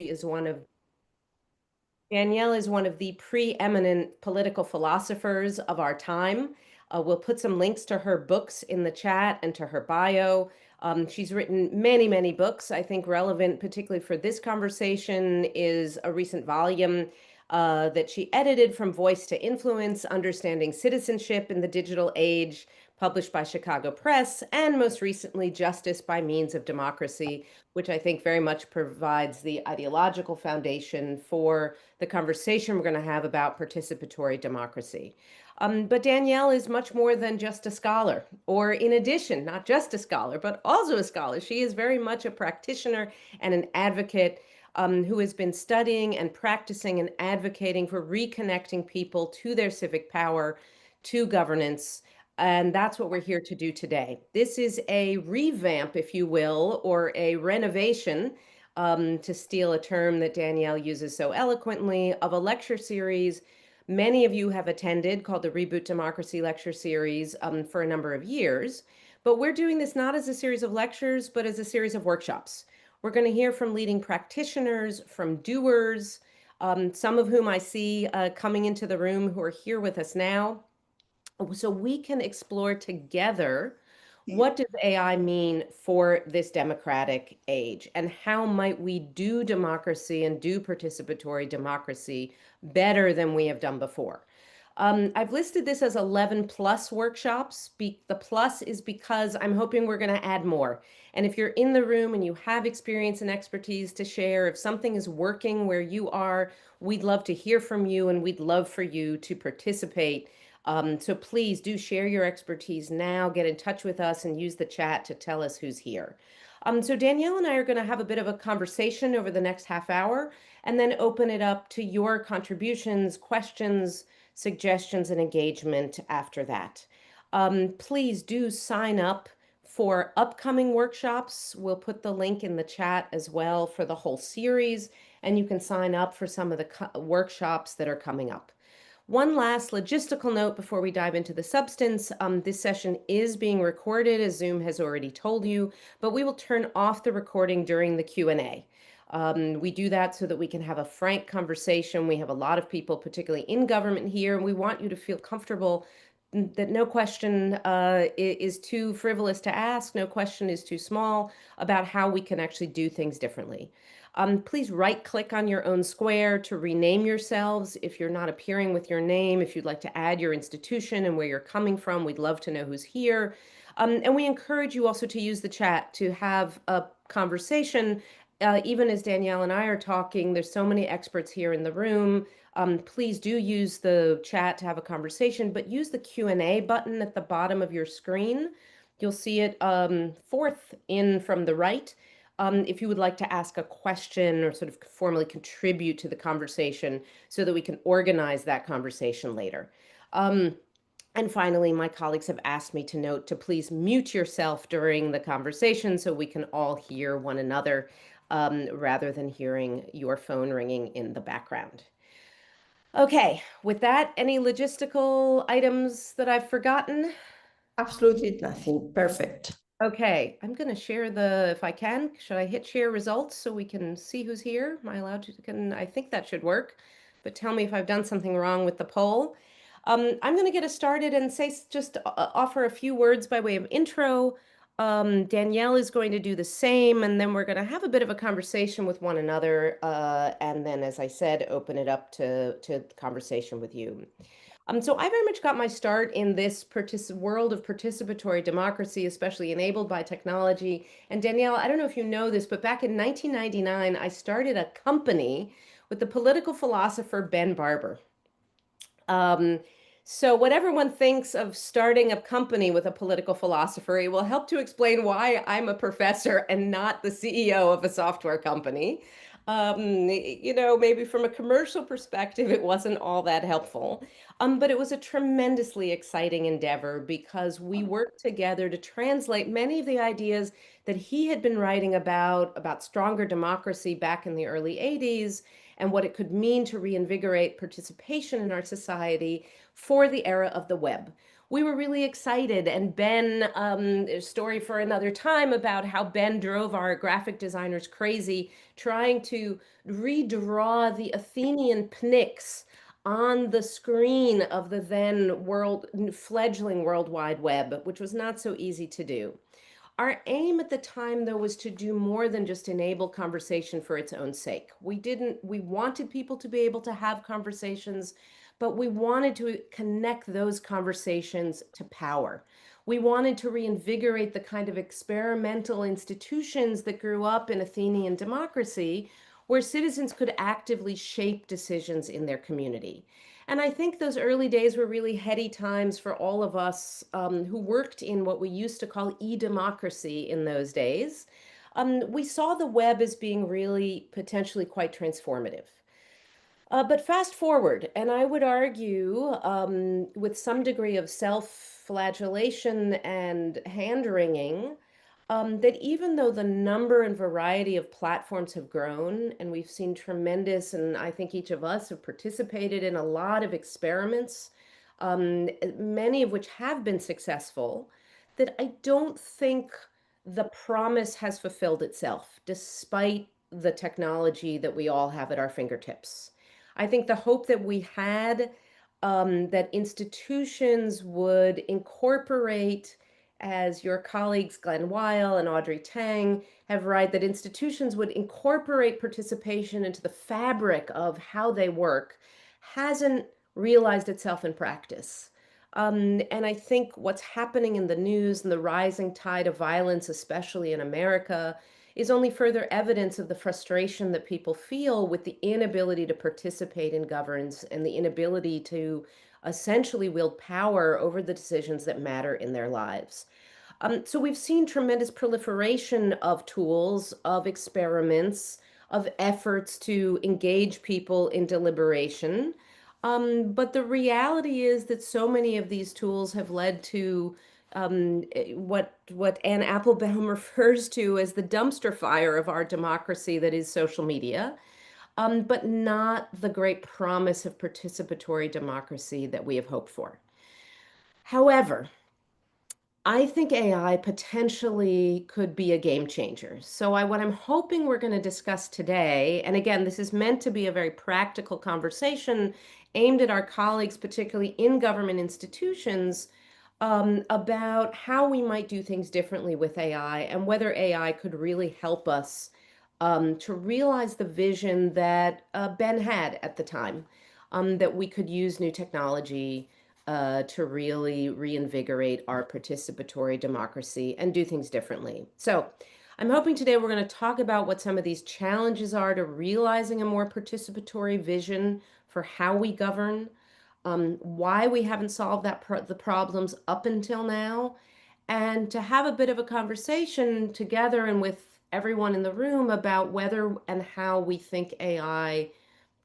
is one of Danielle is one of the preeminent political philosophers of our time. We'll put some links to her books in the chat and to her bio. She's written many, many books. I think relevant, particularly for this conversation, is a recent volume that she edited, From Voice to Influence: Understanding Citizenship in the Digital Age, published by Chicago Press, and most recently, Justice by Means of Democracy, which I think very much provides the ideological foundation for the conversation we're going to have about participatory democracy. But Danielle is much more than just a scholar, or in addition, not just a scholar, but also a scholar. She is very much a practitioner and an advocate who has been studying and practicing and advocating for reconnecting people to their civic power, to governance. And that's what we're here to do today. This is a revamp, if you will, or a renovation, to steal a term that Danielle uses so eloquently, of a lecture series many of you have attended called the Reboot Democracy Lecture Series for a number of years. But we're doing this not as a series of lectures, but as a series of workshops. We're going to hear from leading practitioners, from doers, some of whom I see coming into the room who are here with us now. So we can explore together, what does AI mean for this democratic age, and how might we do democracy and do participatory democracy better than we have done before? I've listed this as 11 plus workshops. The plus is because I'm hoping we're going to add more. And if you're in the room and you have experience and expertise to share, if something is working where you are, we'd love to hear from you, and we'd love for you to participate. So please do share your expertise now, get in touch with us, and use the chat to tell us who's here. So Danielle and I are going to have a bit of a conversation over the next half hour, and then open it up to your contributions, questions, suggestions, and engagement after that. Please do sign up for upcoming workshops. We'll put the link in the chat as well for the whole series, and you can sign up for some of the workshops that are coming up. One last logistical note before we dive into the substance. This session is being recorded, as Zoom has already told you, but we will turn off the recording during the Q&A. We do that so that we can have a frank conversation. We have a lot of people, particularly in government here, and we want you to feel comfortable that no question is too frivolous to ask, no question is too small about how we can actually do things differently. Please right-click on your own square to rename yourselves if you're not appearing with your name. If you'd like to add your institution and where you're coming from, we'd love to know who's here. And we encourage you also to use the chat to have a conversation. Even as Danielle and I are talking, there's so many experts here in the room. Please do use the chat to have a conversation, but use the Q&A button at the bottom of your screen. You'll see it fourth in from the right. If you would like to ask a question or sort of formally contribute to the conversation so that we can organize that conversation later. And finally, my colleagues have asked me to note to please mute yourself during the conversation so we can all hear one another rather than hearing your phone ringing in the background. Okay, with that, any logistical items that I've forgotten? Absolutely nothing. Perfect. Okay, I'm going to share if I can, should I hit share results so we can see who's here? Am I allowed to? I think that should work, but tell me if I've done something wrong with the poll. I'm going to get us started and just offer a few words by way of intro. Danielle is going to do the same, and then we're going to have a bit of a conversation with one another, and then, as I said, open it up to conversation with you. So I very much got my start in this world of participatory democracy, especially enabled by technology. And Danielle, I don't know if you know this, but back in 1999, I started a company with the political philosopher Ben Barber. So whatever one thinks of starting a company with a political philosopher, it will help to explain why I'm a professor and not the CEO of a software company. Maybe from a commercial perspective, it wasn't all that helpful. But it was a tremendously exciting endeavor because we worked together to translate many of the ideas that he had been writing about stronger democracy back in the early 80s and what it could mean to reinvigorate participation in our society for the era of the web. we were really excited. And Ben, a story for another time about how Ben drove our graphic designers crazy trying to redraw the Athenian Pnyx on the screen of the then fledgling World Wide Web, which was not so easy to do. Our aim at the time, though, was to do more than just enable conversation for its own sake. We wanted people to be able to have conversations, but we wanted to connect those conversations to power. We wanted to reinvigorate the kind of experimental institutions that grew up in Athenian democracy, where citizens could actively shape decisions in their community. And I think those early days were really heady times for all of us who worked in what we used to call e-democracy in those days. We saw the web as being really potentially quite transformative. But fast forward, and I would argue with some degree of self-flagellation and hand-wringing, that even though the number and variety of platforms have grown, and we've seen tremendous, and I think each of us have participated in a lot of experiments, many of which have been successful, that I don't think the promise has fulfilled itself, despite the technology that we all have at our fingertips. I think the hope that we had that institutions would incorporate, as your colleagues Glenn Weil and Audrey Tang have written, that institutions would incorporate participation into the fabric of how they work, hasn't realized itself in practice. And I think what's happening in the news and the rising tide of violence, especially in America, is only further evidence of the frustration that people feel with the inability to participate in governance and the inability to essentially wield power over the decisions that matter in their lives. So we've seen tremendous proliferation of tools, of experiments, of efforts to engage people in deliberation. But the reality is that so many of these tools have led to what Anne Applebaum refers to as the dumpster fire of our democracy that is social media, but not the great promise of participatory democracy that we have hoped for. However, I think AI potentially could be a game changer. So what I'm hoping we're going to discuss today, and again, this is meant to be a very practical conversation aimed at our colleagues, particularly in government institutions, about how we might do things differently with AI and whether AI could really help us to realize the vision that Ben had at the time, that we could use new technology to really reinvigorate our participatory democracy and do things differently. So I'm hoping today we're going to talk about what some of these challenges are to realizing a more participatory vision for how we govern, why we haven't solved the problems up until now, and to have a bit of a conversation together and with everyone in the room about whether and how we think AI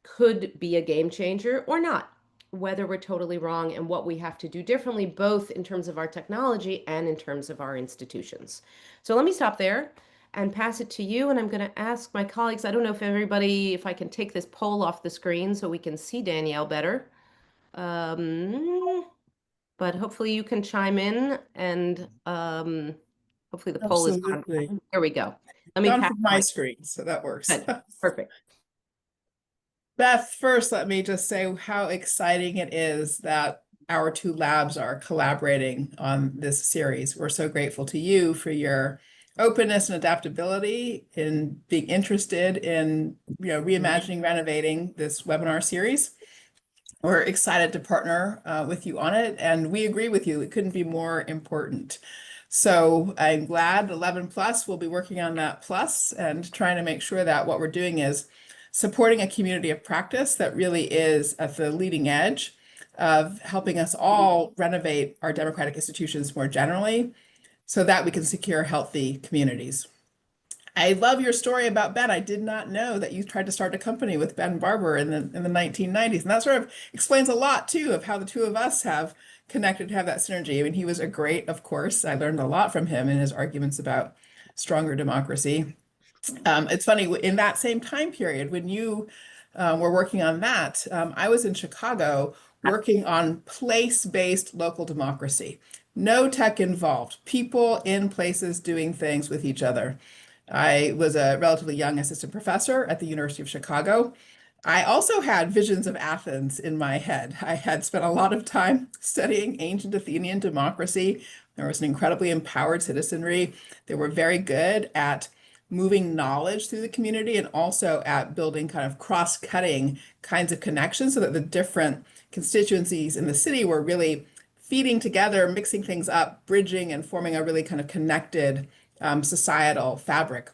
could be a game changer or not, whether we're totally wrong and what we have to do differently, both in terms of our technology and in terms of our institutions. So let me stop there and pass it to you. And I'm going to ask my colleagues, I don't know if I can take this poll off the screen so we can see Danielle better. But hopefully you can chime in and hopefully the poll is gone. Absolutely. Here we go. Let me Gone pass from the my mic. screen, so that works. Good. Perfect. Beth, first, let me just say how exciting it is that our two labs are collaborating on this series. We're so grateful to you for your openness and adaptability in being interested in, reimagining, renovating this webinar series. We're excited to partner with you on it, and we agree with you. It couldn't be more important. So I'm glad 11 Plus will be working on that plus and trying to make sure that what we're doing is supporting a community of practice that really is at the leading edge of helping us all renovate our democratic institutions more generally so that we can secure healthy communities. I love your story about Ben. I did not know that you tried to start a company with Ben Barber in the 1990s. And that sort of explains a lot too of how the two of us have connected to have that synergy. I mean, he was a great, of course, I learned a lot from him in his arguments about stronger democracy. It's funny, in that same time period, when you we're working on that. I was in Chicago working on place-based local democracy. No tech involved, people in places doing things with each other. I was a relatively young assistant professor at the University of Chicago. I also had visions of Athens in my head. I had spent a lot of time studying ancient Athenian democracy. There was an incredibly empowered citizenry. They were very good at moving knowledge through the community and also at building kind of cross-cutting kinds of connections so that the different constituencies in the city were really feeding together, mixing things up, bridging and forming a really kind of connected societal fabric.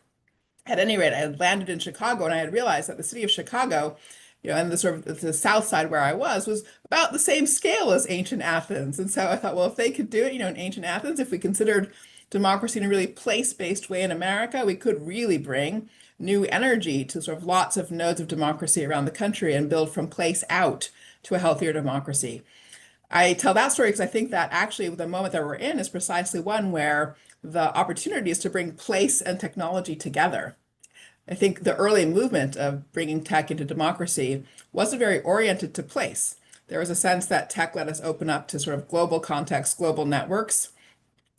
At any rate, I had landed in Chicago and I had realized that the city of Chicago, and the sort of the south side where I was about the same scale as ancient Athens. And so I thought, well, if they could do it, in ancient Athens, if we considered democracy in a really place-based way in America, we could really bring new energy to sort of lots of nodes of democracy around the country and build from place out to a healthier democracy. I tell that story because I think that actually the moment that we're in is precisely one where the opportunity is to bring place and technology together. I think the early movement of bringing tech into democracy wasn't very oriented to place. There was a sense that tech let us open up to sort of global context, global networks,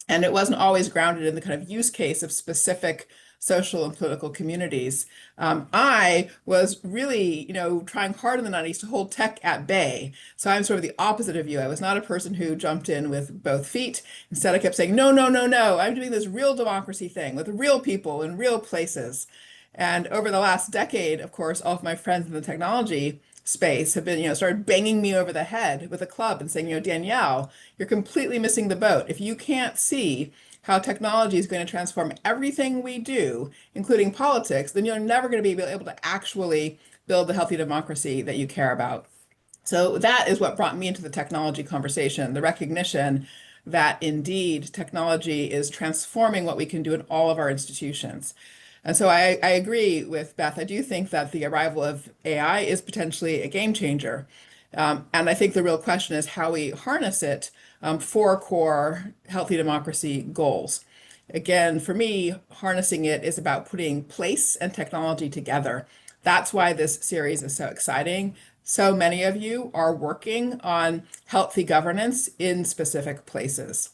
and it wasn't always grounded in the kind of use case of specific social and political communities. I was really, trying hard in the 90s to hold tech at bay. So I'm sort of the opposite of you. I was not a person who jumped in with both feet. Instead, I kept saying, no, no, no, no. I'm doing this real democracy thing with real people in real places. And over the last decade, of course, all of my friends in the technology space have been, started banging me over the head with a club and saying, Danielle, you're completely missing the boat. If you can't see how technology is going to transform everything we do, including politics, then you're never going to be able to actually build the healthy democracy that you care about. So that is what brought me into the technology conversation, the recognition that indeed technology is transforming what we can do in all of our institutions. And so I agree with Beth. I do think that the arrival of AI is potentially a game changer. And I think the real question is how we harness it for core healthy democracy goals. Again, for me, harnessing it is about putting place and technology together. That's why this series is so exciting. So many of you are working on healthy governance in specific places.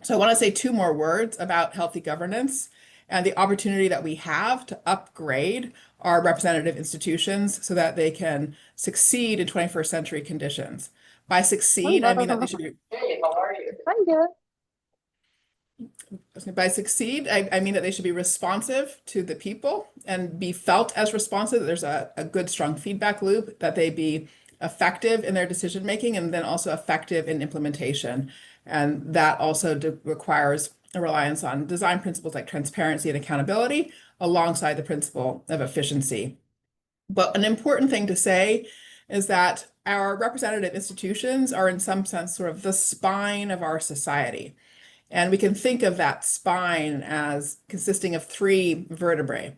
So I want to say two more words about healthy governance and the opportunity that we have to upgrade our representative institutions so that they can succeed in 21st century conditions. By succeed, I mean that they should be. Hey, how are you? I'm good. By succeed, I mean that they should be responsive to the people and be felt as responsive. That there's a good, strong feedback loop, that they be effective in their decision making and then also effective in implementation. And that also requires a reliance on design principles like transparency and accountability alongside the principle of efficiency. But an important thing to say is that our representative institutions are in some sense sort of the spine of our society. And we can think of that spine as consisting of three vertebrae.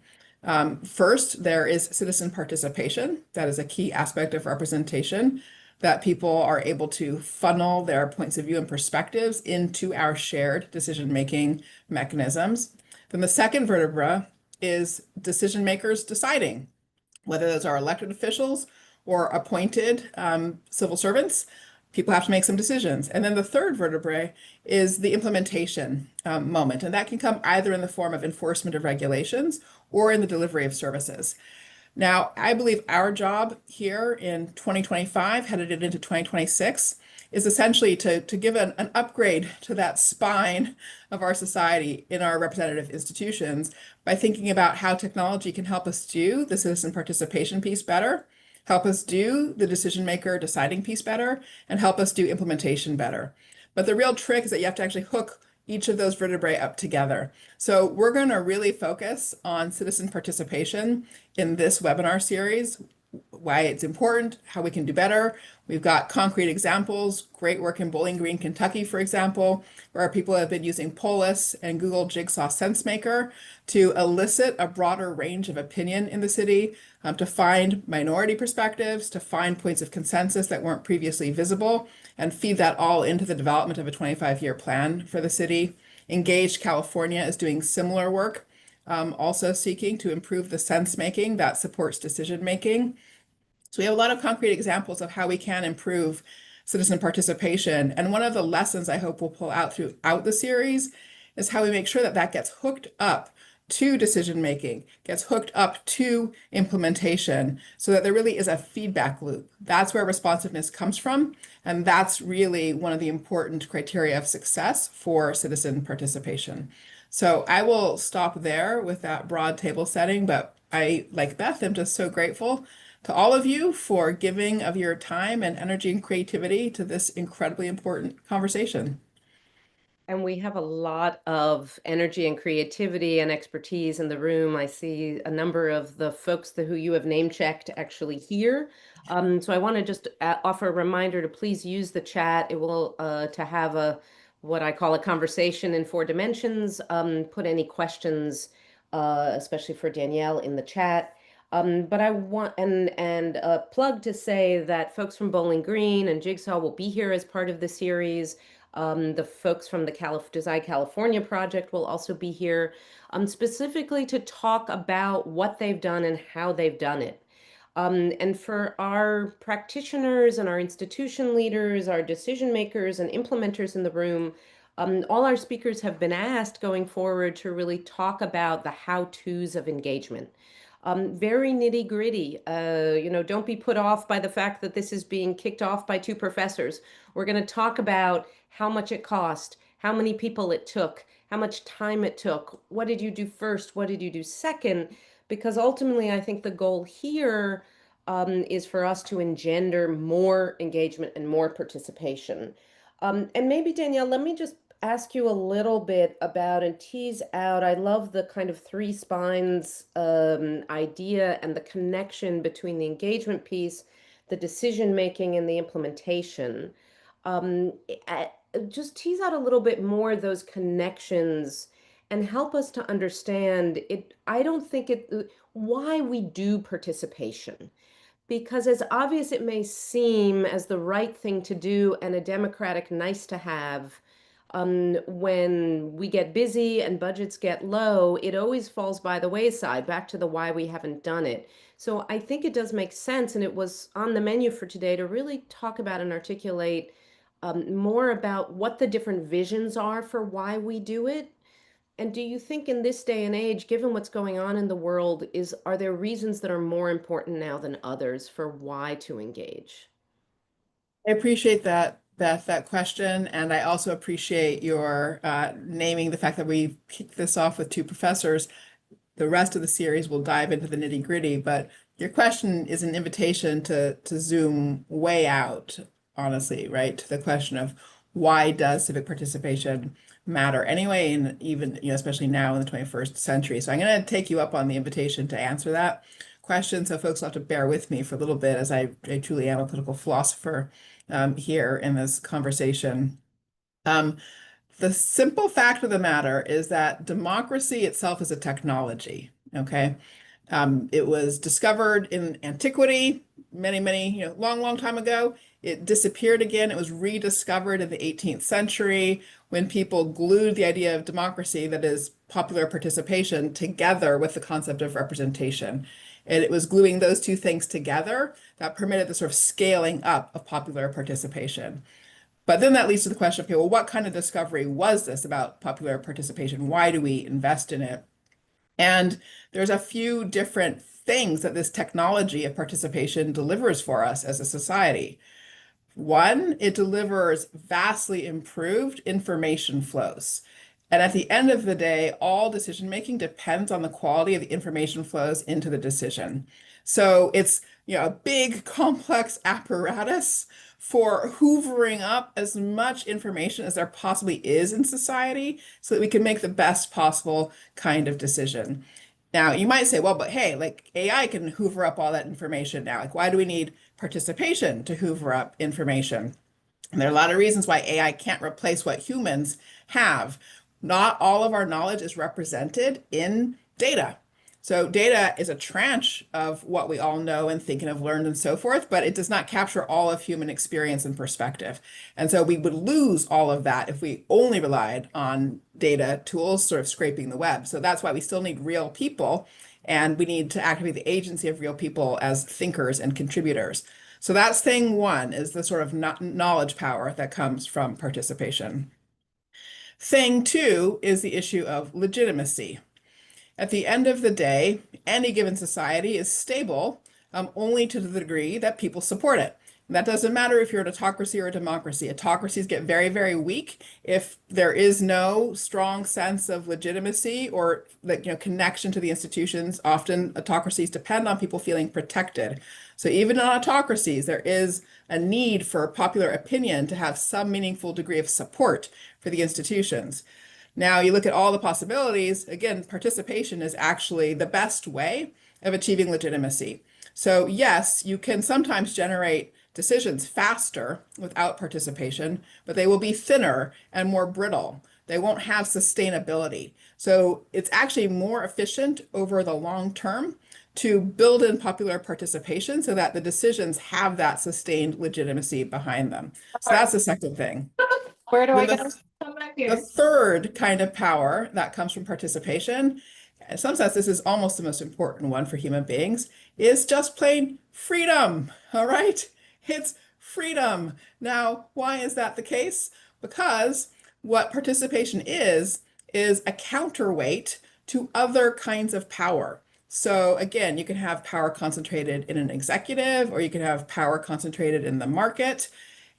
First, there is citizen participation. That is a key aspect of representation, that people are able to funnel their points of view and perspectives into our shared decision-making mechanisms. Then the second vertebra is decision makers deciding, whether those are elected officials or appointed civil servants. People have to make some decisions. And then the third vertebrae is the implementation moment. And that can come either in the form of enforcement of regulations or in the delivery of services. Now, I believe our job here in 2025, headed into 2026, is essentially to give an upgrade to that spine of our society in our representative institutions by thinking about how technology can help us do the citizen participation piece better, help us do the decision maker deciding piece better, and help us do implementation better. But the real trick is that you have to actually hook each of those vertebrae up together. So we're going to really focus on citizen participation in this webinar series, why it's important, how we can do better. We've got concrete examples, great work in Bowling Green, Kentucky, for example, where people have been using Polis and Google Jigsaw SenseMaker to elicit a broader range of opinion in the city, to find minority perspectives, to find points of consensus that weren't previously visible, and feed that all into the development of a 25-year plan for the city. Engaged California is doing similar work, also seeking to improve the sense making that supports decision making. So we have a lot of concrete examples of how we can improve citizen participation. And one of the lessons I hope we'll pull out throughout the series is how we make sure that that gets hooked up to decision making, gets hooked up to implementation, so that there really is a feedback loop. That's where responsiveness comes from. And that's really one of the important criteria of success for citizen participation. So I will stop there with that broad table setting, but I, like Beth, am just so grateful to all of you for giving of your time and energy and creativity to this incredibly important conversation. And we have a lot of energy and creativity and expertise in the room. I see a number of the folks who you have name checked actually here. So I want to just offer a reminder to please use the chat. It will to have a what I call a conversation in 4 dimensions. Put any questions, especially for Danielle, in the chat. But I want and a plug to say that folks from Bowling Green and Jigsaw will be here as part of the series. The folks from the Design California project will also be here, specifically to talk about what they've done and how they've done it. And for our practitioners and our institution leaders, our decision makers and implementers in the room, all our speakers have been asked going forward to really talk about the how-tos of engagement. Very nitty gritty. Don't be put off by the fact that this is being kicked off by 2 professors. We're going to talk about how much it cost, how many people it took, how much time it took, what did you do first, what did you do second, because ultimately I think the goal here is for us to engender more engagement and more participation. And maybe Danielle, let me just ask you a little bit about and tease out. I love the kind of 3 spines idea and the connection between the engagement piece, the decision making, and the implementation. Um, I- just tease out a little bit more those connections and help us to understand it. I don't think why we do participation. Because as obvious it may seem as the right thing to do and a democratic nice to have, when we get busy and budgets get low, it always falls by the wayside, back to the why we haven't done it. So I think it does make sense, and it was on the menu for today to really talk about and articulate more about what the different visions are for why we do it. And do you think in this day and age, given what's going on in the world, are there reasons that are more important now than others for why to engage? I appreciate that, Beth, that question. And I also appreciate your naming the fact that we kicked this off with 2 professors. The rest of the series will dive into the nitty gritty, but your question is an invitation to zoom way out, honestly, right? To the question of why does civic participation matter anyway, and even, especially now in the 21st century. So I'm going to take you up on the invitation to answer that question. So folks will have to bear with me for a little bit as I truly am a political philosopher here in this conversation. Um, the simple fact of the matter is that democracy itself is a technology, okay? It was discovered in antiquity, many, long, long time ago. It disappeared again. It was rediscovered in the 18th century when people glued the idea of democracy, that is popular participation, together with the concept of representation. And it was gluing those 2 things together that permitted the sort of scaling up of popular participation. But then that leads to the question, okay, well, what kind of discovery was this about popular participation? Why do we invest in it? And there's a few different things that this technology of participation delivers for us as a society. One, it delivers vastly improved information flows. And at the end of the day, all decision making depends on the quality of the information flows into the decision. So it's, a big complex apparatus for hoovering up as much information as there possibly is in society so that we can make the best possible kind of decision. Now, you might say, well, but hey, like AI can hoover up all that information now. Like, why do we need participation to hoover up information? And there are a lot of reasons why AI can't replace what humans have. Not all of our knowledge is represented in data. So data is a tranche of what we all know and think and have learned and so forth, but it does not capture all of human experience and perspective. And so we would lose all of that if we only relied on data tools sort of scraping the web. So that's why we still need real people And we need to activate the agency of real people as thinkers and contributors. So that's thing one, is the sort of knowledge power that comes from participation. Thing two is the issue of legitimacy. At the end of the day, any given society is stable only to the degree that people support it. And that doesn't matter if you're an autocracy or a democracy. Autocracies get very, very weak if there is no strong sense of legitimacy or connection to the institutions. Often autocracies depend on people feeling protected. So even in autocracies, there is a need for popular opinion to have some meaningful degree of support for the institutions. Now, you look at all the possibilities, again, participation is actually the best way of achieving legitimacy. So, yes, you can sometimes generate decisions faster without participation, but they will be thinner and more brittle. They won't have sustainability. So, it's actually more efficient over the long term to build in popular participation so that the decisions have that sustained legitimacy behind them. So, that's the second thing. Where do I Then go? the Come back the here. third kind of power that comes from participation, in some sense, this is almost the most important one for human beings, is just plain freedom. All right? It's freedom. Now, why is that the case? Because what participation is a counterweight to other kinds of power. So again, you can have power concentrated in an executive, or you can have power concentrated in the market.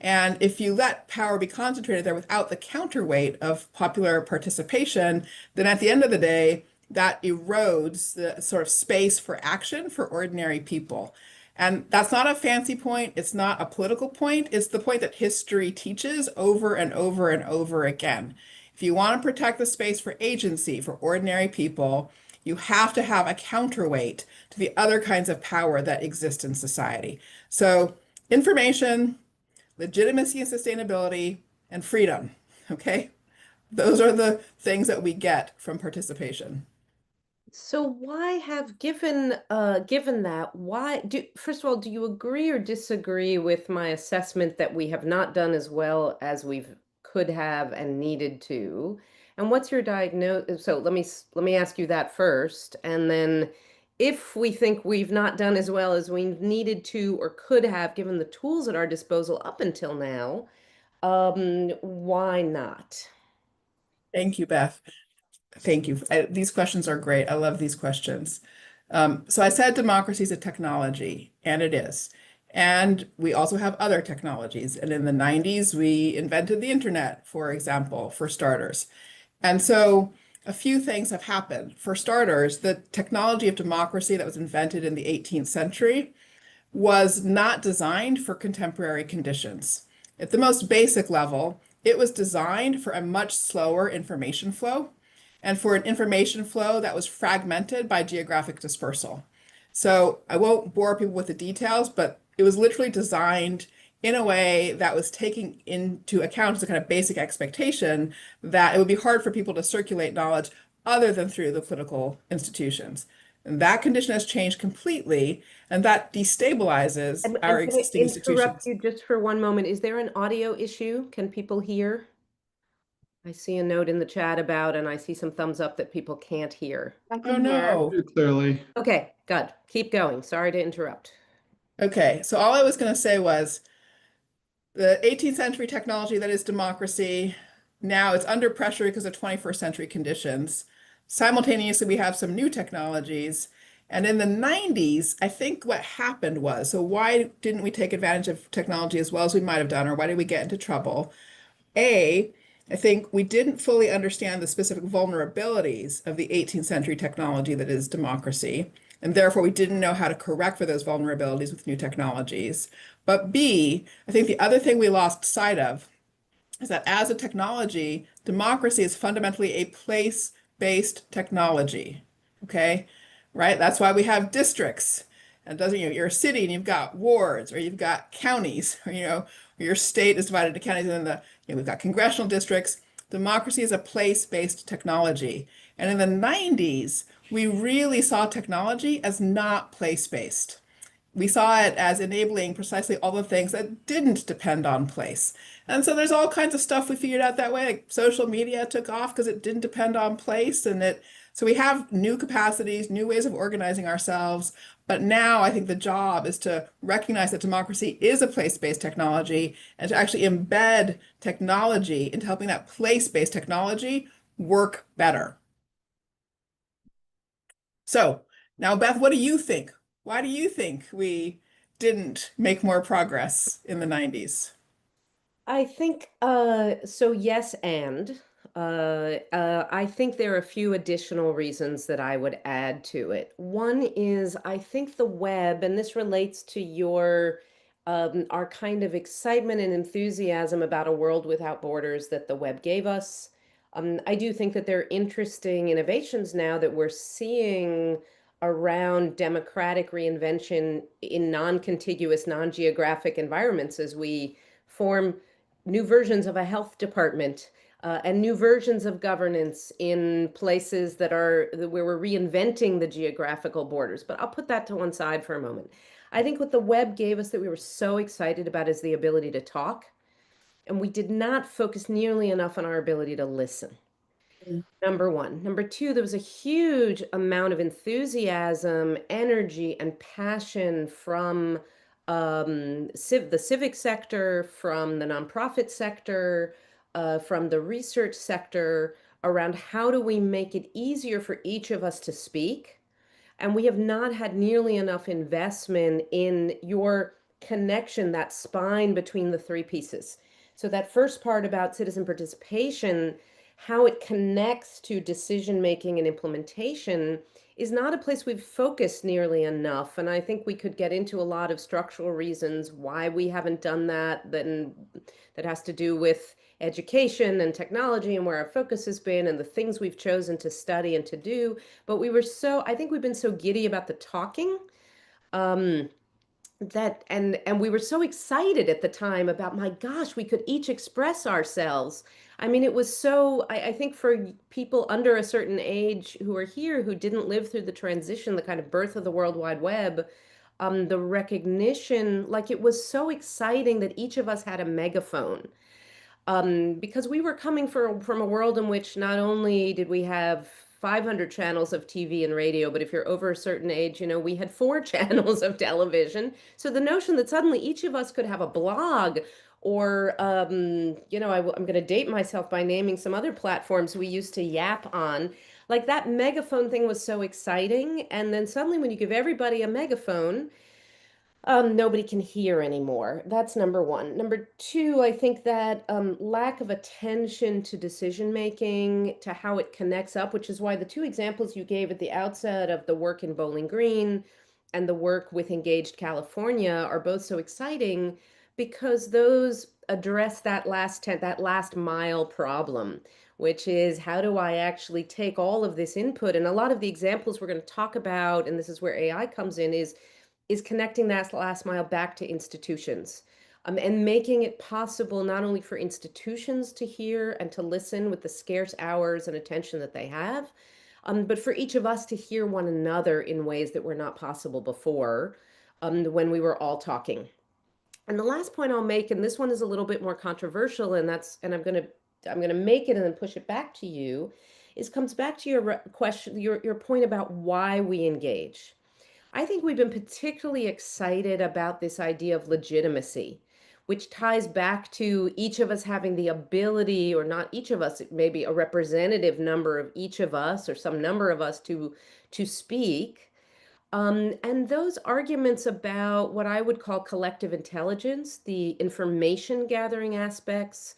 And if you let power be concentrated there without the counterweight of popular participation, then at the end of the day, that erodes the sort of space for action for ordinary people. And that's not a fancy point. It's not a political point. It's the point that history teaches over and over and over again. If you want to protect the space for agency for ordinary people, you have to have a counterweight to the other kinds of power that exist in society. So information, legitimacy and sustainability, and freedom. Okay? Those are the things that we get from participation. So why have given that, why do first of all, do you agree or disagree with my assessment that we have not done as well as we could have and needed to? And what's your diagnosis? So let me ask you that first, and then if we think we've not done as well as we needed to or could have given the tools at our disposal up until now, why not? Thank you, Beth. Thank you. These questions are great. I love these questions. So I said democracy is a technology, and it is. And we also have other technologies. And in the 90s, we invented the internet, for example, for starters. And so a few things have happened. For starters, the technology of democracy that was invented in the 18th century was not designed for contemporary conditions. At the most basic level, it was designed for a much slower information flow and for an information flow that was fragmented by geographic dispersal. So I won't bore people with the details, but it was literally designed in a way that was taking into account the kind of basic expectation that it would be hard for people to circulate knowledge other than through the political institutions. And that condition has changed completely, and that destabilizes I'm our going to existing interrupt institutions. you just for one moment. Is there an audio issue? Can people hear? I see a note in the chat about, and I see some thumbs up that people can't hear. I Oh can hear. no. Clearly. Okay, good. Keep going. Sorry to interrupt. Okay, so all I was going to say was the 18th century technology that is democracy, now it's under pressure because of 21st century conditions. Simultaneously, we have some new technologies. And in the 90s, I think what happened was, so why didn't we take advantage of technology as well as we might have done, or why did we get into trouble? I think we didn't fully understand the specific vulnerabilities of the 18th century technology that is democracy, and therefore we didn't know how to correct for those vulnerabilities with new technologies. But B, I think the other thing we lost sight of is that as a technology, democracy is fundamentally a place-based technology. Okay, right? That's why we have districts. And doesn't, you're a city and you've got wards, or you've got counties, or your state is divided into counties, and then we've got congressional districts. Democracy is a place-based technology. And in the 90s, we really saw technology as not place-based. We saw it as enabling precisely all the things that didn't depend on place. And so there's all kinds of stuff we figured out that way. Like social media took off because it didn't depend on place, and it So we have new capacities, new ways of organizing ourselves. But now I think the job is to recognize that democracy is a place-based technology and to actually embed technology into helping that place-based technology work better. So now, Beth, what do you think? Why do you think we didn't make more progress in the 90s? I think so yes and I think there are a few additional reasons that I would add to it. One is I think the web, and this relates to your our kind of excitement and enthusiasm about a world without borders that the web gave us. I do think that there are interesting innovations now that we're seeing around democratic reinvention in non-contiguous, non-geographic environments as we form new versions of a health department and new versions of governance in places that are where we're reinventing the geographical borders. But I'll put that to one side for a moment. I think what the web gave us that we were so excited about is the ability to talk, and we did not focus nearly enough on our ability to listen. Number one. Number two, there was a huge amount of enthusiasm, energy, and passion from the civic sector, from the nonprofit sector, from the research sector around how do we make it easier for each of us to speak. And we have not had nearly enough investment in your connection, that spine between the three pieces. So that first part about citizen participation, how it connects to decision making and implementation is not a place we've focused nearly enough. And I think we could get into a lot of structural reasons why we haven't done that. Then that has to do with education and technology and where our focus has been and the things we've chosen to study and to do. But I think we've been so giddy about the talking. Um, and we were so excited at the time about, my gosh, we could each express ourselves. I mean, it was so, I think for people under a certain age who are here who didn't live through the transition, the kind of birth of the World Wide Web, the recognition, like it was so exciting that each of us had a megaphone. Because we were coming from a world in which not only did we have 500 channels of TV and radio, but if you're over a certain age, we had four channels of television. So the notion that suddenly each of us could have a blog or, I'm going to date myself by naming some other platforms we used to yap on, like that megaphone thing was so exciting. And then suddenly when you give everybody a megaphone, nobody can hear anymore. That's number one. Number two, I think that lack of attention to decision making, to how it connects up, which is why the two examples you gave at the outset of the work in Bowling Green and the work with Engaged California are both so exciting because those address that last mile problem, which is how do I actually take all of this input? And a lot of the examples we're going to talk about, and this is where AI comes in, is connecting that last mile back to institutions, and making it possible not only for institutions to hear and to listen with the scarce hours and attention that they have, but for each of us to hear one another in ways that were not possible before, when we were all talking. And the last point I'll make, and this one is a little bit more controversial, and I'm gonna make it and then push it back to you, is comes back to your question, your point about why we engage. I think we've been particularly excited about this idea of legitimacy, which ties back to each of us having the ability, or not each of us, maybe a representative number of each of us, or some number of us to speak. And those arguments about what I would call collective intelligence, the information gathering aspects,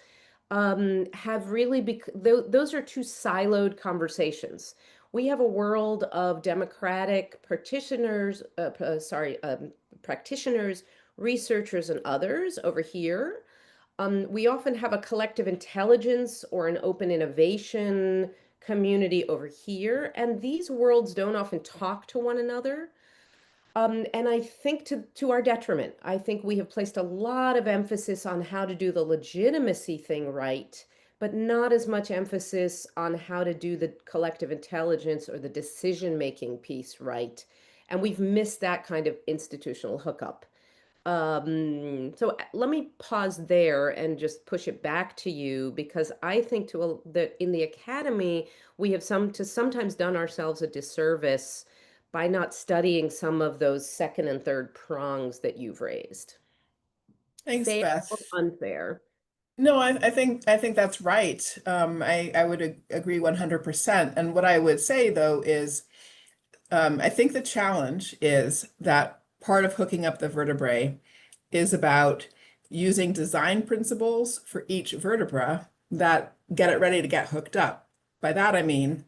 have really those are two siloed conversations. We have a world of democratic practitioners, researchers, and others over here. We often have a collective intelligence or an open innovation community over here, and these worlds don't often talk to one another. And I think to our detriment. I think we have placed a lot of emphasis on how to do the legitimacy thing right, but not as much emphasis on how to do the collective intelligence or the decision-making piece right. And we've missed that kind of institutional hookup. Let me pause there and just push it back to you because I think that in the academy we have sometimes done ourselves a disservice by not studying some of those second and third prongs that you've raised. Thanks, Fair Beth. or unfair? No, I think that's right. I would agree 100%. And what I would say though is I think the challenge is that part of hooking up the vertebrae is about using design principles for each vertebra that get it ready to get hooked up. By that I mean,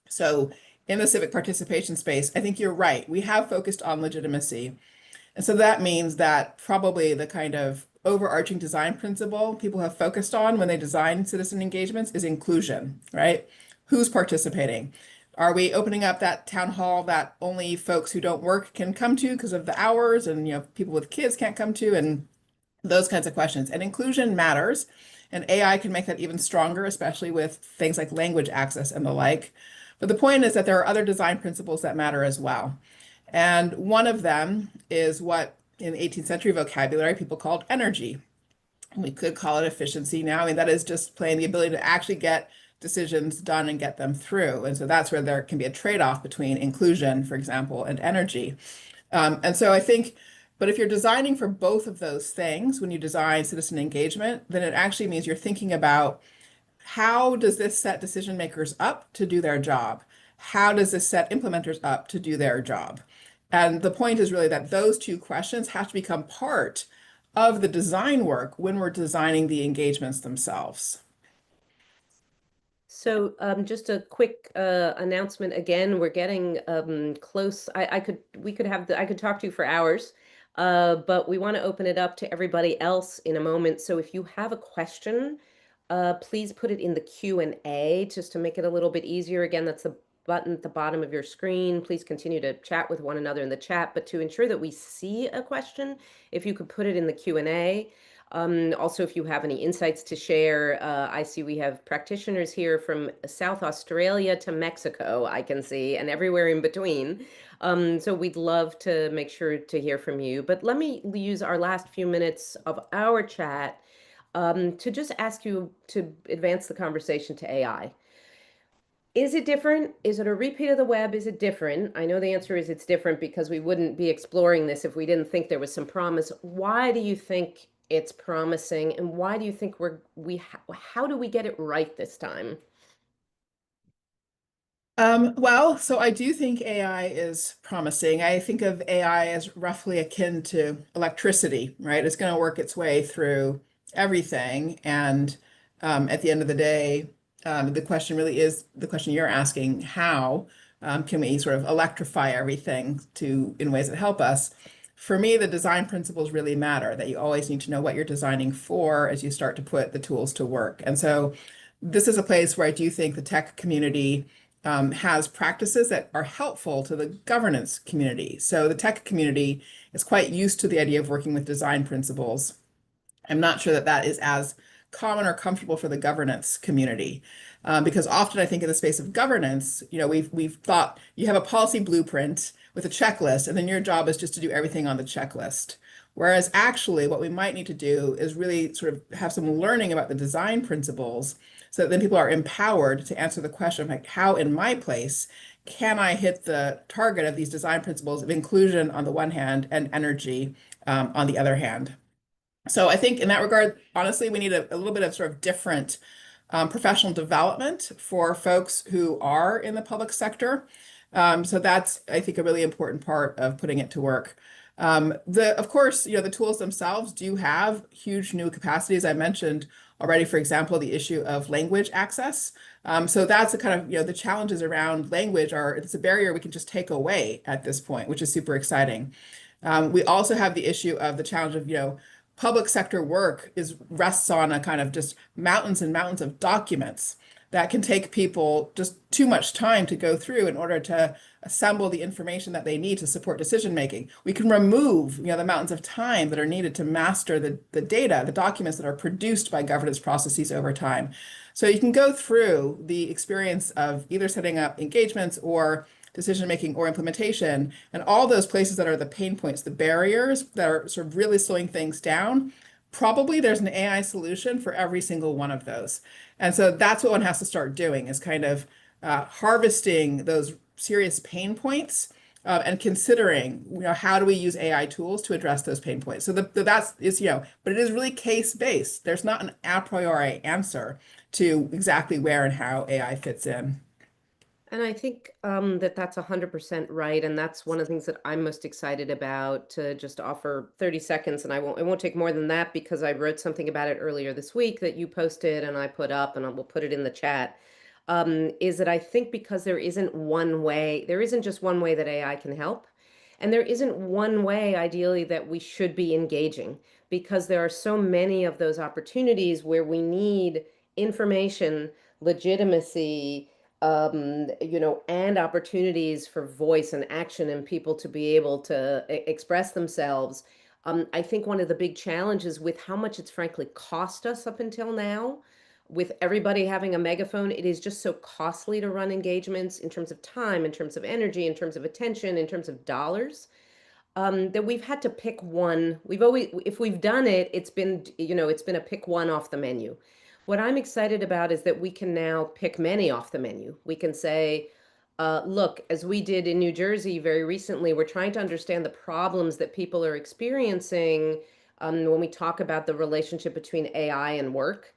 so in the civic participation space, I think you're right. We have focused on legitimacy. And so that means that probably the kind of overarching design principle people have focused on when they design citizen engagements is inclusion, right? Who's participating? Are we opening up that town hall that only folks who don't work can come to because of the hours and people with kids can't come to and those kinds of questions. And inclusion matters. And AI can make that even stronger, especially with things like language access and the like. But the point is that there are other design principles that matter as well. And one of them is what in 18th century vocabulary people called energy. We could call it efficiency now. I mean, that is just plain the ability to actually get decisions done and get them through. And so that's where there can be a trade-off between inclusion, for example, and energy. And so I think, but if you're designing for both of those things, when you design citizen engagement, then it actually means you're thinking about how does this set decision makers up to do their job? How does this set implementers up to do their job? And the point is really that those two questions have to become part of the design work when we're designing the engagements themselves. So, just a quick announcement again. We're getting close. I could talk to you for hours, but we want to open it up to everybody else in a moment. So if you have a question, please put it in the Q&A just to make it a little bit easier. Again, that's the button at the bottom of your screen. Please continue to chat with one another in the chat, but to ensure that we see a question, if you could put it in the Q&A. Also, if you have any insights to share, I see we have practitioners here from South Australia to Mexico, I can see, and everywhere in between. So we'd love to make sure to hear from you. But let me use our last few minutes of our chat to just ask you to advance the conversation to AI. Is it different? Is it a repeat of the web? Is it different? I know the answer is it's different because we wouldn't be exploring this if we didn't think there was some promise. Why do you think it's promising, and why do you think how do we get it right this time? Well, so I do think AI is promising. I think of AI as roughly akin to electricity, right? It's going to work its way through everything. And at the end of the day, the question really is the question you're asking, how can we sort of electrify everything in ways that help us? For me, the design principles really matter, that you always need to know what you're designing for as you start to put the tools to work. And so this is a place where I do think the tech community has practices that are helpful to the governance community. So the tech community is quite used to the idea of working with design principles. I'm not sure that that is as common or comfortable for the governance community. Because often I think in the space of governance, we've thought you have a policy blueprint with a checklist, and then your job is just to do everything on the checklist. Whereas actually what we might need to do is really sort of have some learning about the design principles so that then people are empowered to answer the question, like, how in my place can I hit the target of these design principles of inclusion on the one hand and energy on the other hand? So I think in that regard, honestly, we need a little bit of sort of different professional development for folks who are in the public sector. So that's, I think, a really important part of putting it to work. Of course, the tools themselves do have huge new capacities. I mentioned already, for example, the issue of language access. So that's the kind of, the challenges around language it's a barrier we can just take away at this point, which is super exciting. We also have the issue of the challenge of, public sector work rests on a kind of just mountains and mountains of documents that can take people just too much time to go through in order to assemble the information that they need to support decision making. We can remove, the mountains of time that are needed to master the data, the documents that are produced by governance processes over time. So you can go through the experience of either setting up engagements or decision-making or implementation, and all those places that are the pain points, the barriers that are sort of really slowing things down, probably there's an AI solution for every single one of those. And so that's what one has to start doing is kind of harvesting those serious pain points and considering, how do we use AI tools to address those pain points? So that's is, but it is really case-based. There's not an a priori answer to exactly where and how AI fits in. And I think that that's 100% right. And that's one of the things that I'm most excited about, to just offer 30 seconds. And it won't take more than that, because I wrote something about it earlier this week that you posted and I put up, and we'll put it in the chat. Is that I think because there isn't just one way that AI can help. And there isn't one way, ideally, that we should be engaging, because there are so many of those opportunities where we need information, legitimacy, and opportunities for voice and action and people to be able to express themselves. I think one of the big challenges with how much it's frankly cost us up until now, with everybody having a megaphone, it is just so costly to run engagements in terms of time, in terms of energy, in terms of attention, in terms of dollars, that we've had to pick one. If we've done it, it's been a pick one off the menu. What I'm excited about is that we can now pick many off the menu. We can say, look, as we did in New Jersey very recently, we're trying to understand the problems that people are experiencing when we talk about the relationship between AI and work.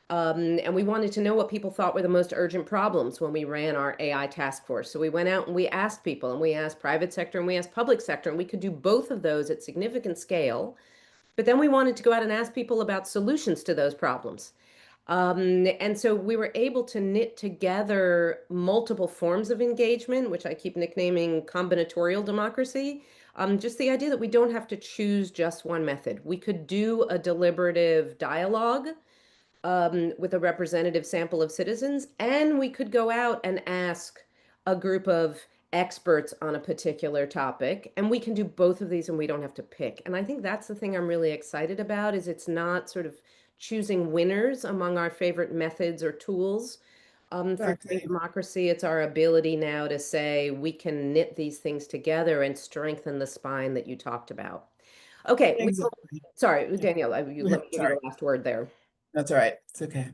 And we wanted to know what people thought were the most urgent problems when we ran our AI task force. So we went out and we asked people, and we asked private sector and we asked public sector, and we could do both of those at significant scale. But then we wanted to go out and ask people about solutions to those problems. And so we were able to knit together multiple forms of engagement, which I keep nicknaming combinatorial democracy. Just the idea that we don't have to choose just one method. We could do a deliberative dialogue with a representative sample of citizens, and we could go out and ask a group of experts on a particular topic, and we can do both of these and we don't have to pick. And I think that's the thing I'm really excited about, is it's not sort of choosing winners among our favorite methods or tools for Exactly. democracy. It's our ability now to say we can knit these things together and strengthen the spine that you talked about. Okay, Exactly. sorry, Danielle, let me give you Sorry. the last word there. That's all right. It's okay.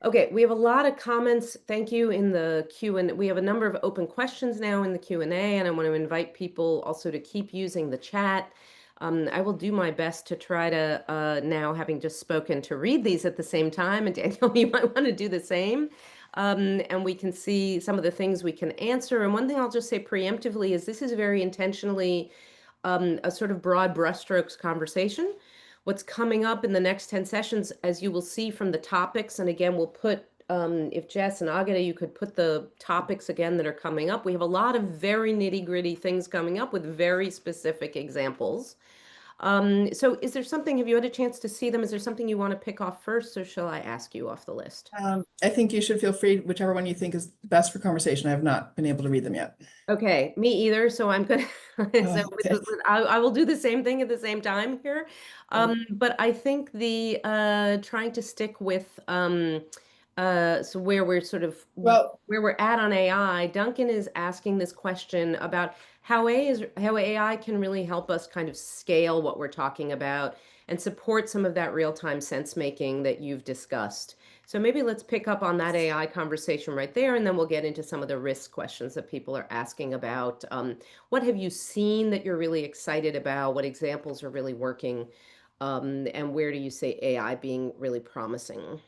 Okay, we have a lot of comments. Thank you in the Q and we have a number of open questions now in the Q&A, and I want to invite people also to keep using the chat. I will do my best to try to now, having just spoken, to read these at the same time. And Daniel, you might want to do the same. And we can see some of the things we can answer. And one thing I'll just say preemptively is this is very intentionally a sort of broad brushstrokes conversation. What's coming up in the next 10 sessions, as you will see from the topics, and again, we'll put, if Jess and Agata, you could put the topics again that are coming up. We have a lot of very nitty-gritty things coming up with very specific examples. So is there something, have you had a chance to see them? Is there something you want to pick off first, or shall I ask you off the list? I think you should feel free, whichever one you think is best for conversation. I have not been able to read them yet. Okay, me either. So I'm gonna, so Okay. I will do the same thing at the same time here. But I think the trying to stick with so where we're sort of Well, where we're at on AI, Duncan is asking this question about how AI can really help us kind of scale what we're talking about and support some of that real-time sense making that you've discussed. So maybe let's pick up on that AI conversation right there, and then we'll get into some of the risk questions that people are asking about. What have you seen that you're really excited about? What examples are really working? And where do you see AI being really promising?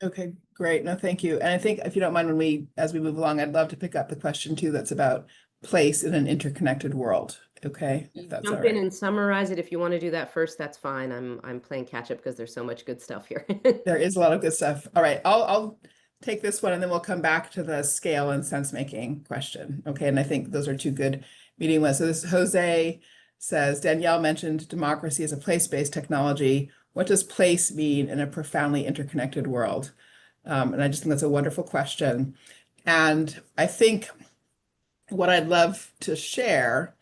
okay, great. No, thank you. And I think if you don't mind, as we move along, I'd love to pick up the question too that's about place in an interconnected world. Okay, if You that's all jump in right. and summarize it. If you want to do that first, that's fine. I'm playing catch up because there's so much good stuff here. There is a lot of good stuff. All right, I'll take this one and then we'll come back to the scale and sense making question. Okay, and I think those are two good meeting ones. So this Jose says, Danielle mentioned democracy as a place-based technology. What does place mean in a profoundly interconnected world? And I just think that's a wonderful question. And I think what I'd love to share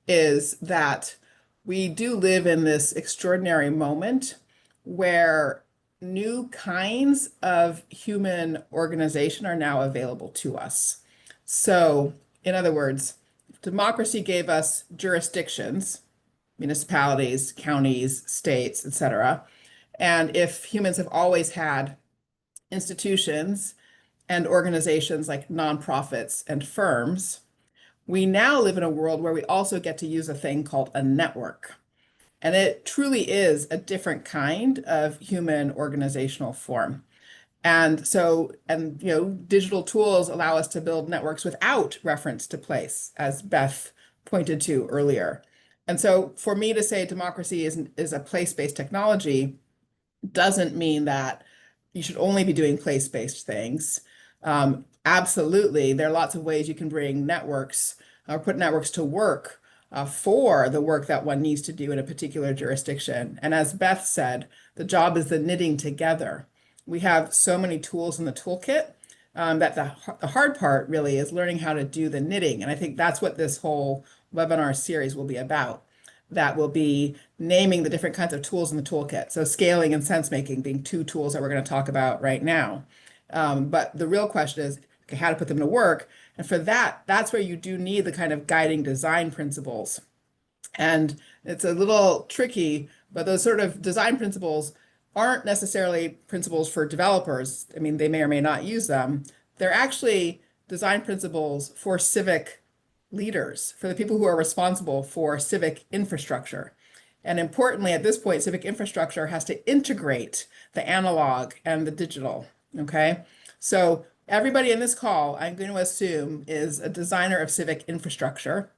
is that we do live in this extraordinary moment where new kinds of human organization are now available to us. So In other words, democracy gave us jurisdictions, municipalities, counties, states, etc. And if humans have always had institutions and organizations like nonprofits and firms, we now live in a world where we also get to use a thing called a network. And it truly is a different kind of human organizational form. Digital tools allow us to build networks without reference to place, as Beth pointed to earlier. And so for me to say democracy is a place-based technology doesn't mean that you should only be doing place-based things. Absolutely, there are lots of ways you can bring networks or put networks to work for the work that one needs to do in a particular jurisdiction. And as Beth said, the job is the knitting together. We have so many tools in the toolkit that the hard part really is learning how to do the knitting. And I think that's what this whole webinar series will be about. That will be naming the different kinds of tools in the toolkit. So scaling and sense making being two tools that we're going to talk about right now. But the real question is, okay, how to put them to work. And for that, that's where you do need the kind of guiding design principles. And it's a little tricky, but those sort of design principles aren't necessarily principles for developers. I mean, they may or may not use them. They're actually design principles for civic leaders, for the people who are responsible for civic infrastructure. And importantly, at this point, civic infrastructure has to integrate the analog and the digital, okay? So everybody in this call, I'm going to assume, is a designer of civic infrastructure.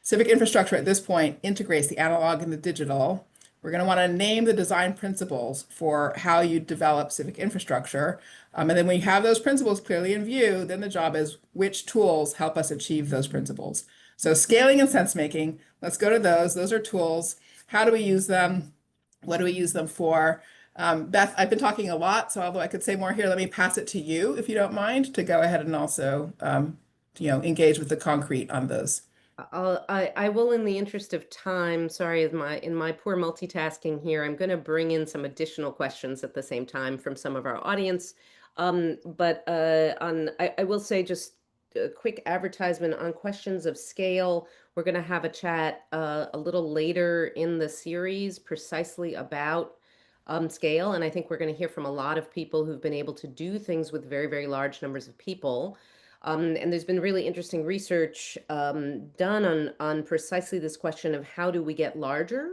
Civic infrastructure at this point integrates the analog and the digital. We're going to want to name the design principles for how you develop civic infrastructure. And then when you have those principles clearly in view, then the job is which tools help us achieve those principles. So scaling and sense making, let's go to those. Those are tools. How do we use them? What do we use them for? Beth, I've been talking a lot, so although I could say more here, let me pass it to you, if you don't mind, to go ahead and also engage with the concrete on those. I will, in the interest of time, sorry, in my poor multitasking here, I'm going to bring in some additional questions at the same time from some of our audience. I will say just a quick advertisement on questions of scale. We're going to have a chat a little later in the series precisely about scale. And I think we're going to hear from a lot of people who've been able to do things with very, very large numbers of people. And there's been really interesting research done on precisely this question of how do we get larger.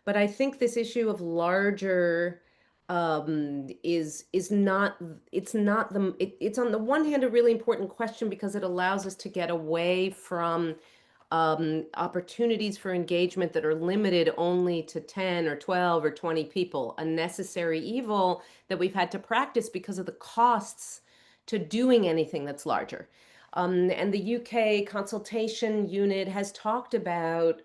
But I think this issue of larger is not it's on the one hand a really important question because it allows us to get away from opportunities for engagement that are limited only to 10 or 12 or 20 people, a necessary evil that we've had to practice because of the costs to doing anything that's larger. And the UK consultation unit has talked about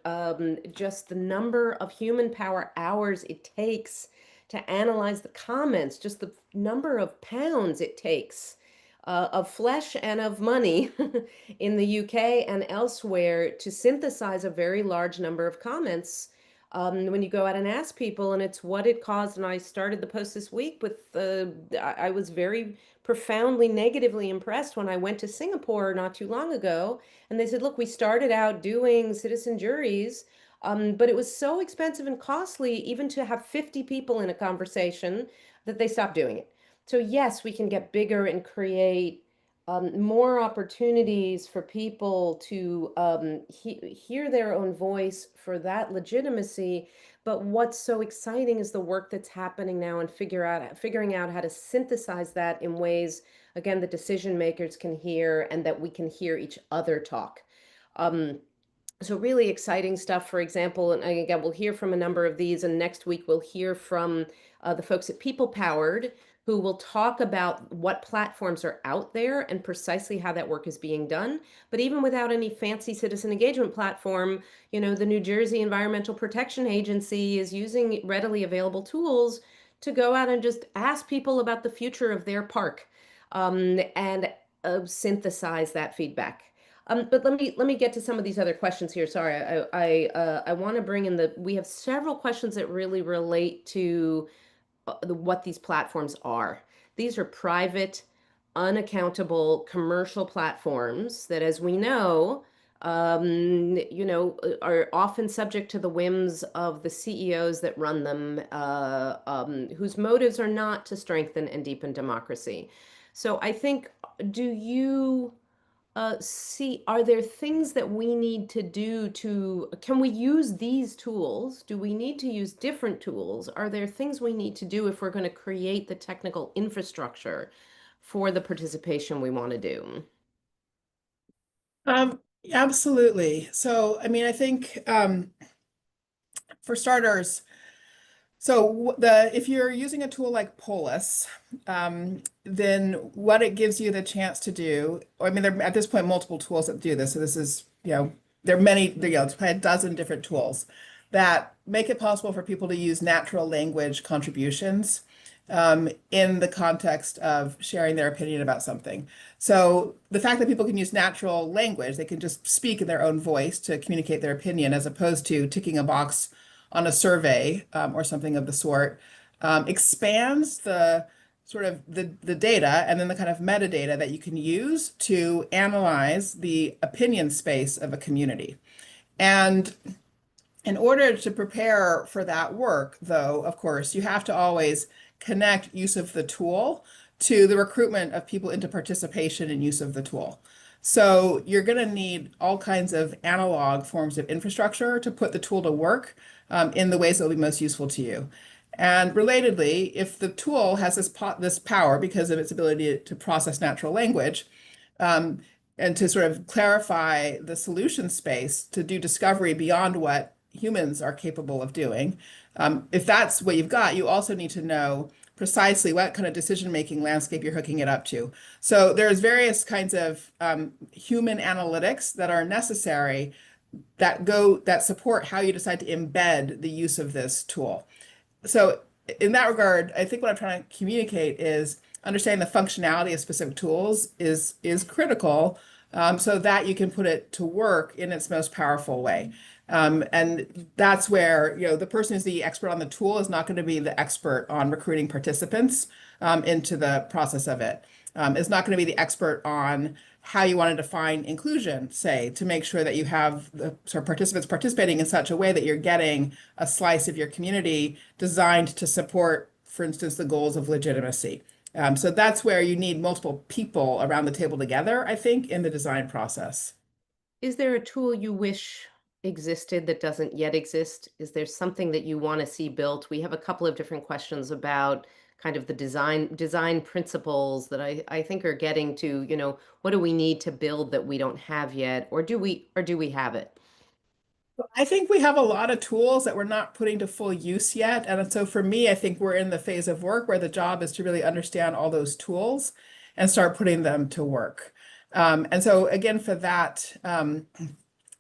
just the number of human power hours it takes to analyze the comments, just the number of pounds it takes of flesh and of money in the UK and elsewhere to synthesize a very large number of comments. When you go out and ask people, and it's what it caused. And I started the post this week with, I was very profoundly negatively impressed when I went to Singapore not too long ago. And they said, look, we started out doing citizen juries, but it was so expensive and costly even to have 50 people in a conversation that they stopped doing it. So yes, we can get bigger and create more opportunities for people to hear their own voice for that legitimacy. But what's so exciting is the work that's happening now and figuring out how to synthesize that in ways, again, the decision makers can hear and that we can hear each other talk. So really exciting stuff, for example, and again, we'll hear from a number of these, and next week we'll hear from the folks at People Powered, who will talk about what platforms are out there and precisely how that work is being done. But even without any fancy citizen engagement platform, the New Jersey Environmental Protection Agency is using readily available tools to go out and just ask people about the future of their park and synthesize that feedback. But let me get to some of these other questions here. Sorry, I want to bring in we have several questions that really relate to what these platforms are. These are private, unaccountable commercial platforms that, as we know, are often subject to the whims of the CEOs that run them, whose motives are not to strengthen and deepen democracy. So I think, do you see, are there things that we need to do can we use these tools? Do we need to use different tools? Are there things we need to do if we're going to create the technical infrastructure for the participation we want to do? Absolutely. So, I mean, I think for starters, so if you're using a tool like Polis, then what it gives you the chance to do, I mean, there are at this point multiple tools that do this. So this is, there are many, it's probably a dozen different tools that make it possible for people to use natural language contributions in the context of sharing their opinion about something. So the fact that people can use natural language, they can just speak in their own voice to communicate their opinion, as opposed to ticking a box on a survey or something of the sort, expands the sort of the data and then the kind of metadata that you can use to analyze the opinion space of a community. And in order to prepare for that work, though, of course, you have to always connect use of the tool to the recruitment of people into participation and use of the tool. So you're going to need all kinds of analog forms of infrastructure to put the tool to work in the ways that will be most useful to you. And relatedly, if the tool has this power because of its ability to process natural language, um, and to sort of clarify the solution space to do discovery beyond what humans are capable of doing. If that's what you've got, you also need to know precisely what kind of decision-making landscape you're hooking it up to. So there's various kinds of human analytics that are necessary that support how you decide to embed the use of this tool. So in that regard, I think what I'm trying to communicate is understanding the functionality of specific tools is critical, so that you can put it to work in its most powerful way. And that's where, the person who's the expert on the tool is not going to be the expert on recruiting participants into the process of it. Is not going to be the expert on how you want to define inclusion, say, to make sure that you have the sort of participants participating in such a way that you're getting a slice of your community designed to support, for instance, the goals of legitimacy. So that's where you need multiple people around the table together, I think, in the design process. Is there a tool you wish existed that doesn't yet exist? Is there something that you want to see built? We have a couple of different questions about kind of the design principles that I think are getting to, what do we need to build that we don't have yet, or do we have it? I think we have a lot of tools that we're not putting to full use yet. And so for me, I think we're in the phase of work where the job is to really understand all those tools and start putting them to work. And so again, for that,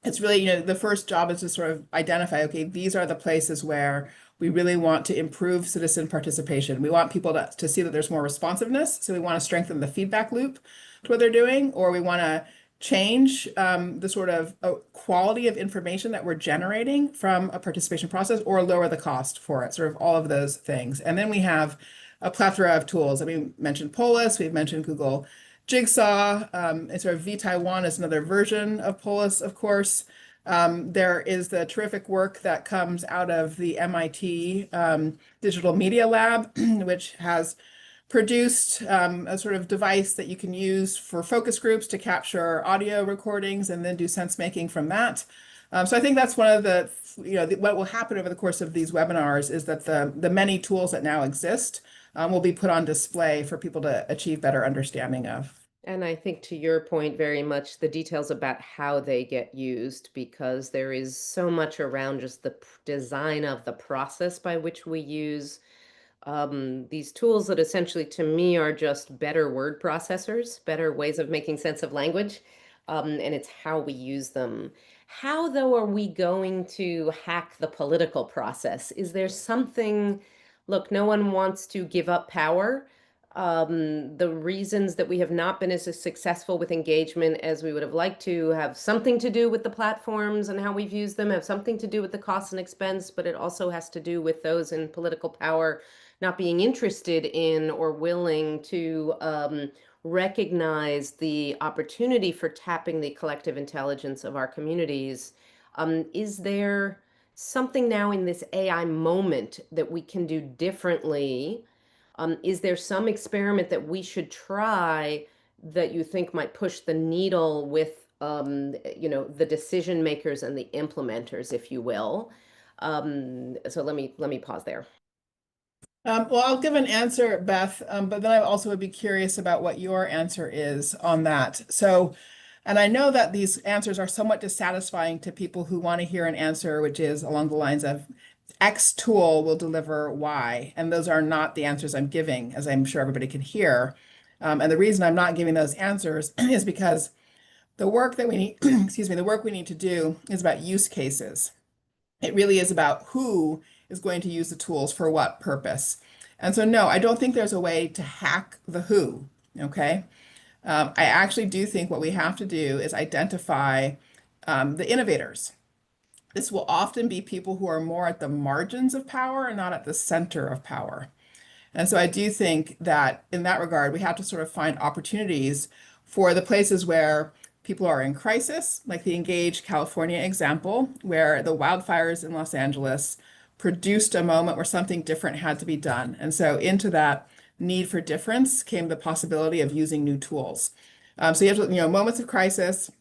it's really, the first job is to sort of identify, okay, these are the places where we really want to improve citizen participation. We want people to see that there's more responsiveness. So we want to strengthen the feedback loop to what they're doing, or we want to change the sort of quality of information that we're generating from a participation process, or lower the cost for it, sort of all of those things. And then we have a plethora of tools. I mean, we mentioned Polis, we've mentioned Google Jigsaw, and sort of vTaiwan is another version of Polis, of course. There is the terrific work that comes out of the MIT Digital Media Lab, which has produced a sort of device that you can use for focus groups to capture audio recordings and then do sense making from that. So I think that's one of the, what will happen over the course of these webinars is that the many tools that now exist will be put on display for people to achieve better understanding of. And I think, to your point, very much the details about how they get used, because there is so much around just the design of the process by which we use these tools that essentially, to me, are just better word processors, better ways of making sense of language. And it's how we use them. How, though, are we going to hack the political process? Is there something, look, no one wants to give up power. The reasons that we have not been as successful with engagement as we would have liked to have something to do with the platforms and how we've used them, have something to do with the cost and expense, but it also has to do with those in political power not being interested in or willing to recognize the opportunity for tapping the collective intelligence of our communities. Is there something now in this AI moment that we can do differently? Is there some experiment that we should try that you think might push the needle with, the decision makers and the implementers, if you will? So let me pause there. Well, I'll give an answer, Beth, but then I also would be curious about what your answer is on that. So, and I know that these answers are somewhat dissatisfying to people who want to hear an answer, which is along the lines of X tool will deliver Y. And those are not the answers I'm giving, as I'm sure everybody can hear. And the reason I'm not giving those answers is because the work that we need, excuse me, the work we need to do is about use cases. It really is about who is going to use the tools for what purpose. And so, no, I don't think there's a way to hack the who, okay? I actually do think what we have to do is identify the innovators. This will often be people who are more at the margins of power and not at the center of power. And so I do think that in that regard, we have to sort of find opportunities for the places where people are in crisis, like the Engage California example, where the wildfires in Los Angeles produced a moment where something different had to be done. And so into that need for difference came the possibility of using new tools. So you have to, moments of crisis,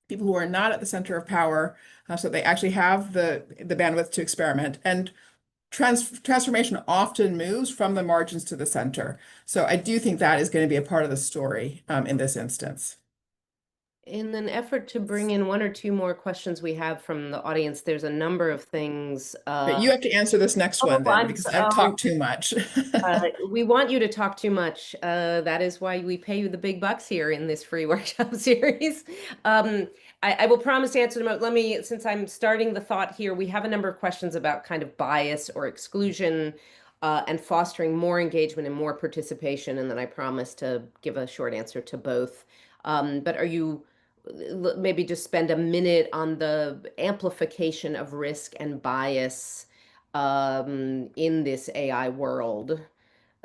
people who are not at the center of power, so they actually have the bandwidth to experiment. And transformation often moves from the margins to the center. So I do think that is going to be a part of the story in this instance. In an effort to bring in one or two more questions we have from the audience, there's a number of things. But you have to answer this next Oh, one then, because I've talked too much. we want you to talk too much. That is why we pay you the big bucks here in this free workshop series. I will promise to answer them. Let me, since I'm starting the thought here, we have a number of questions about kind of bias or exclusion and fostering more engagement and more participation. And then I promise to give a short answer to both. But are you maybe just spend a minute on the amplification of risk and bias in this AI world?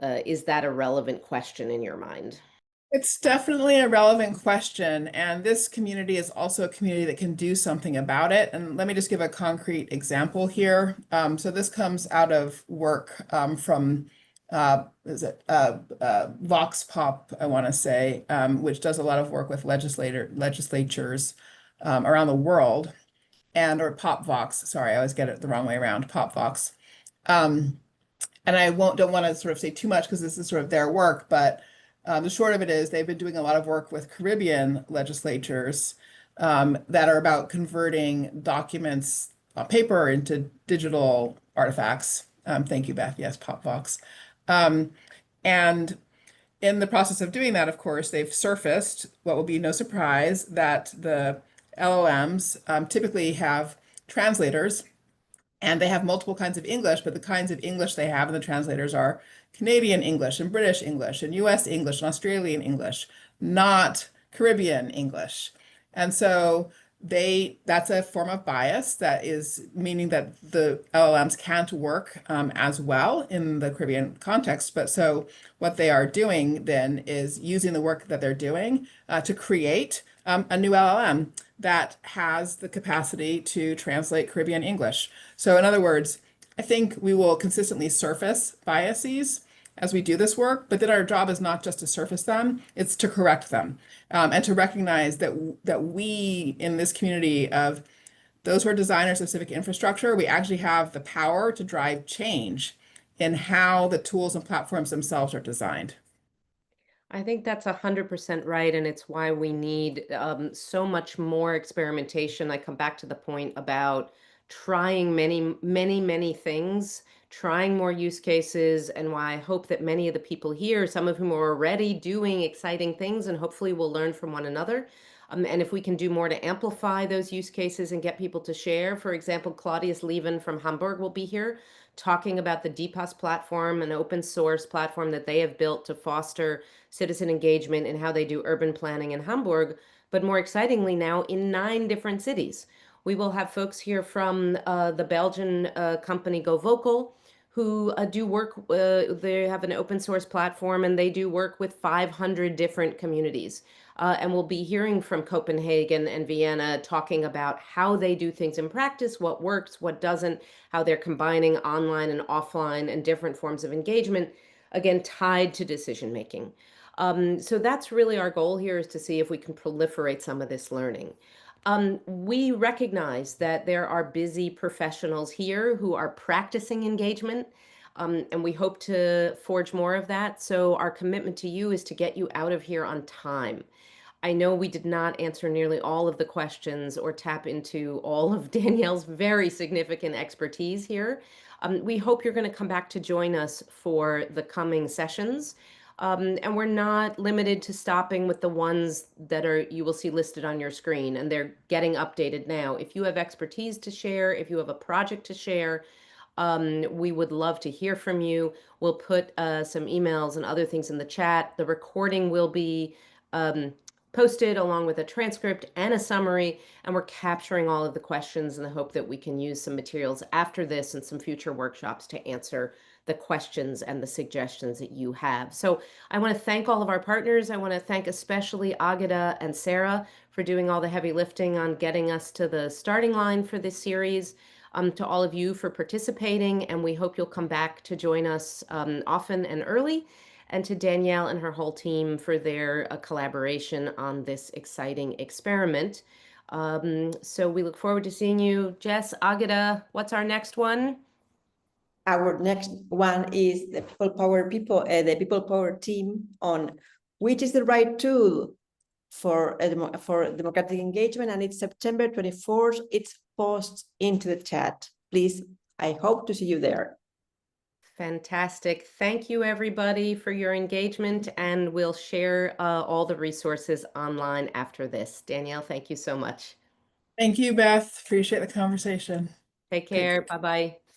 Is that a relevant question in your mind? It's definitely a relevant question, and this community is also a community that can do something about it. And let me just give a concrete example here. So this comes out of work from Vox Pop, I want to say, which does a lot of work with legislatures around the world, or Pop Vox. Sorry, I always get it the wrong way around. Pop Vox. And I don't want to sort of say too much because this is sort of their work, but the short of it is they've been doing a lot of work with Caribbean legislatures that are about converting documents on paper into digital artifacts. Thank you, Beth. Yes, PopVox. And in the process of doing that, of course, they've surfaced what will be no surprise that the LLMs typically have translators and they have multiple kinds of English, but the kinds of English they have in the translators are Canadian English and British English and US English and Australian English, not Caribbean English. And so that's a form of bias that is meaning that the LLMs can't work as well in the Caribbean context. But so what they are doing then is using the work that they're doing to create a new LLM that has the capacity to translate Caribbean English. So in other words, I think we will consistently surface biases as we do this work, but then our job is not just to surface them, it's to correct them and to recognize that we in this community of those who are designers of civic infrastructure, we actually have the power to drive change in how the tools and platforms themselves are designed. I think that's 100% right, and it's why we need so much more experimentation. I come back to the point about trying many, many, many things, trying more use cases, and why I hope that many of the people here, some of whom are already doing exciting things, and hopefully we'll learn from one another. And if we can do more to amplify those use cases and get people to share, for example, Claudius Leven from Hamburg will be here talking about the DPAS platform, an open source platform that they have built to foster citizen engagement in how they do urban planning in Hamburg, but more excitingly now in 9 different cities. We will have folks here from the Belgian company Go Vocal, who do work, they have an open source platform and they do work with 500 different communities. And we'll be hearing from Copenhagen and Vienna talking about how they do things in practice, what works, what doesn't, how they're combining online and offline and different forms of engagement, again, tied to decision making. So that's really our goal here, is to see if we can proliferate some of this learning. We recognize that there are busy professionals here who are practicing engagement, and we hope to forge more of that. So our commitment to you is to get you out of here on time. I know we did not answer nearly all of the questions or tap into all of Danielle's very significant expertise here. We hope you're going to come back to join us for the coming sessions. And we're not limited to stopping with the ones that you will see listed on your screen, and they're getting updated now. If you have expertise to share, if you have a project to share, we would love to hear from you. We'll put some emails and other things in the chat. The recording will be posted along with a transcript and a summary, and we're capturing all of the questions in the hope that we can use some materials after this and some future workshops to answer the questions and the suggestions that you have. So I want to thank all of our partners. I want to thank especially Agata and Sarah for doing all the heavy lifting on getting us to the starting line for this series. To all of you for participating, and we hope you'll come back to join us often and early, and to Danielle and her whole team for their collaboration on this exciting experiment. So we look forward to seeing you. Jess, Agata, what's our next one? Our next one is the the people power team on which is the right tool for democratic engagement, and it's September 24th. It's post into the chat. Please, I hope to see you there. Fantastic. Thank you, everybody, for your engagement, and we'll share all the resources online after this. Danielle, thank you so much. Thank you, Beth. Appreciate the conversation. Take care. Bye-bye.